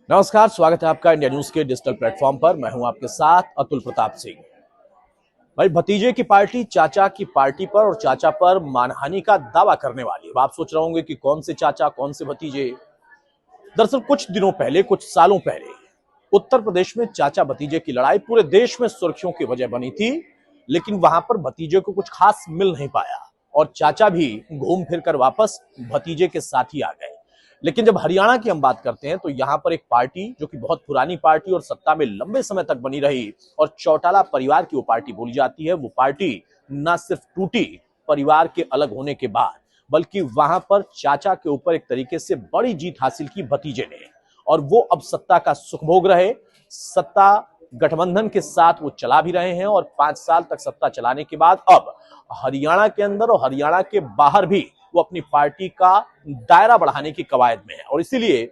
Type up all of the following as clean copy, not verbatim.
नमस्कार, स्वागत है आपका इंडिया न्यूज के डिजिटल प्लेटफॉर्म पर। मैं हूं आपके साथ अतुल प्रताप सिंह। भाई, भतीजे की पार्टी चाचा की पार्टी पर और चाचा पर मानहानि का दावा करने वाली। अब आप सोच रहे होंगे कि कौन से चाचा, कौन से भतीजे। दरअसल कुछ दिनों पहले, कुछ सालों पहले उत्तर प्रदेश में चाचा भतीजे की लड़ाई पूरे देश में सुर्खियों की वजह बनी थी। लेकिन वहां पर भतीजे को कुछ खास मिल नहीं पाया और चाचा भी घूम फिर कर वापस भतीजे के साथ ही आ गए। लेकिन जब हरियाणा की हम बात करते हैं तो यहां पर एक पार्टी जो कि बहुत पुरानी पार्टी और सत्ता में लंबे समय तक बनी रही और चौटाला परिवार की वो पार्टी बोली जाती है, वो पार्टी न सिर्फ टूटी परिवार के अलग होने के बाद, बल्कि वहां पर चाचा के ऊपर एक तरीके से बड़ी जीत हासिल की भतीजे ने। और वो अब सत्ता का सुख भोग रहे, सत्ता गठबंधन के साथ वो चला भी रहे हैं और 5 साल तक सत्ता चलाने के बाद अब हरियाणा के अंदर और हरियाणा के बाहर भी वो अपनी पार्टी का दायरा बढ़ाने की कवायद में है। और इसीलिए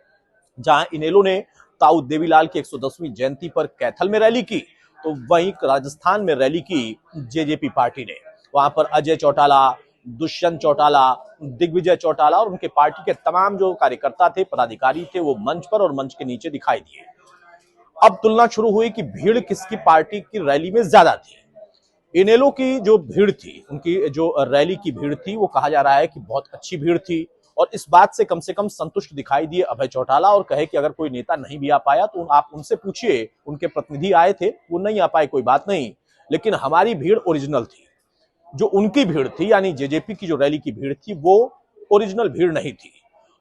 जहां इनेलो ने ताऊ देवीलाल की 110वीं जयंती पर कैथल में रैली की, तो वहीं राजस्थान में रैली की जेजेपी पार्टी ने। वहां पर अजय चौटाला, दुष्यंत चौटाला, दिग्विजय चौटाला और उनके पार्टी के तमाम जो कार्यकर्ता थे, पदाधिकारी थे, वो मंच पर और मंच के नीचे दिखाई दिए। अब तुलना शुरू हुई कि भीड़ किसकी पार्टी की रैली में ज्यादा थी। इनेलो की जो भीड़ थी, उनकी जो रैली की भीड़ थी, वो कहा जा रहा है कि बहुत अच्छी भीड़ थी और इस बात से कम संतुष्ट दिखाई दिए अभय चौटाला और कहे कि अगर कोई नेता नहीं भी आ पाया तो आप उनसे पूछिए, उनके प्रतिनिधि आए थे, वो नहीं आ पाए, कोई बात नहीं, लेकिन हमारी भीड़ ओरिजिनल थी। जो उनकी भीड़ थी, यानी जेजेपी की जो रैली की भीड़ थी, वो ओरिजिनल भीड़ नहीं थी।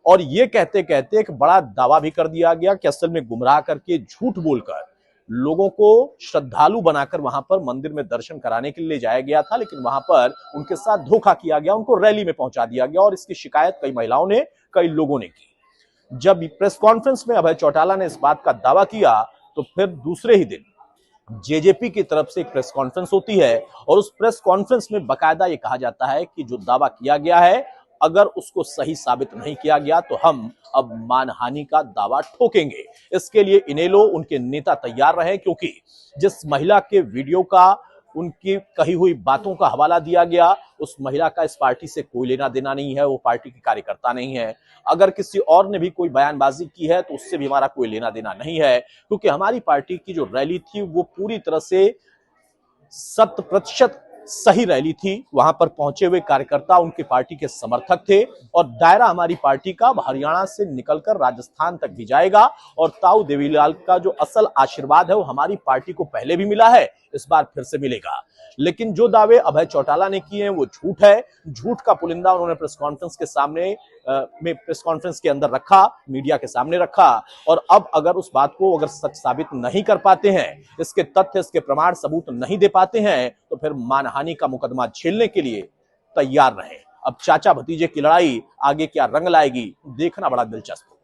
और ये कहते कहते एक बड़ा दावा भी कर दिया गया कि असल में गुमराह करके, झूठ बोलकर लोगों को श्रद्धालु बनाकर वहां पर मंदिर में दर्शन कराने के लिए ले जाया गया था, लेकिन वहां पर उनके साथ धोखा किया गया, उनको रैली में पहुंचा दिया गया और इसकी शिकायत कई महिलाओं ने, कई लोगों ने की। जब प्रेस कॉन्फ्रेंस में अभय चौटाला ने इस बात का दावा किया तो फिर दूसरे ही दिन जेजेपी की तरफ से एक प्रेस कॉन्फ्रेंस होती है और उस प्रेस कॉन्फ्रेंस में बकायदा ये कहा जाता है कि जो दावा किया गया है, अगर उसको सही साबित नहीं किया गया तो हम अब मानहानि का दावा ठोकेंगे। इसके लिए इनेलो, उनके नेता तैयार रहे, क्योंकि जिस महिला के वीडियो का, उनकी कही हुई बातों का हवाला दिया गया, उस महिला का इस पार्टी से कोई लेना देना नहीं है, वो पार्टी की कार्यकर्ता नहीं है। अगर किसी और ने भी कोई बयानबाजी की है तो उससे भी हमारा कोई लेना देना नहीं है, क्योंकि हमारी पार्टी की जो रैली थी वो पूरी तरह से 100% सही रैली थी। वहां पर पहुंचे हुए कार्यकर्ता उनकी पार्टी के समर्थक थे और दायरा हमारी पार्टी का हरियाणा से निकलकर राजस्थान तक भी जाएगा और ताऊ देवीलाल का जो असल आशीर्वाद है वो हमारी पार्टी को पहले भी मिला है, इस बार फिर से मिलेगा। लेकिन जो दावे अभय चौटाला ने किए हैं वो झूठ है। झूठ का पुलिंदा उन्होंने प्रेस कॉन्फ्रेंस के अंदर रखा, मीडिया के सामने रखा। और अब अगर उस बात को अगर सच साबित नहीं कर पाते हैं, इसके तथ्य, इसके प्रमाण सबूत नहीं दे पाते हैं, तो फिर मानहानि का मुकदमा झेलने के लिए तैयार रहे। अब चाचा भतीजे की लड़ाई आगे क्या रंग लाएगी, देखना बड़ा दिलचस्प।